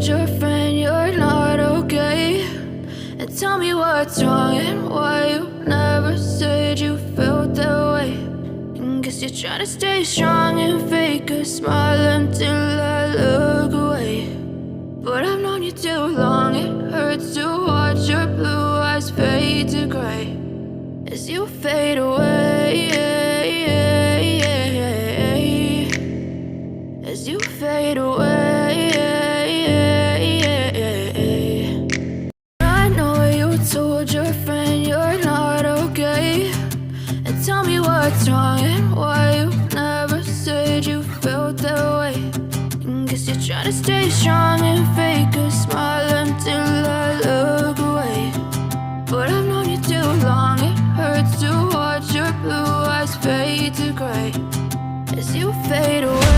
told your friend you're not okay? And tell me what's wrong and why you never said you felt that way. And guess you're trying to stay strong and fake a smile until I look away. But I've known you too long, it hurts to watch your blue eyes fade to gray as you fade away, as you fade away. I know you told your friend you're not okay. And tell me what's wrong and why you never said you felt that way. And guess you're trying to stay strong and fake a smile until I look away. But I've known you too long, it hurts to watch your blue eyes fade to gray as you fade away.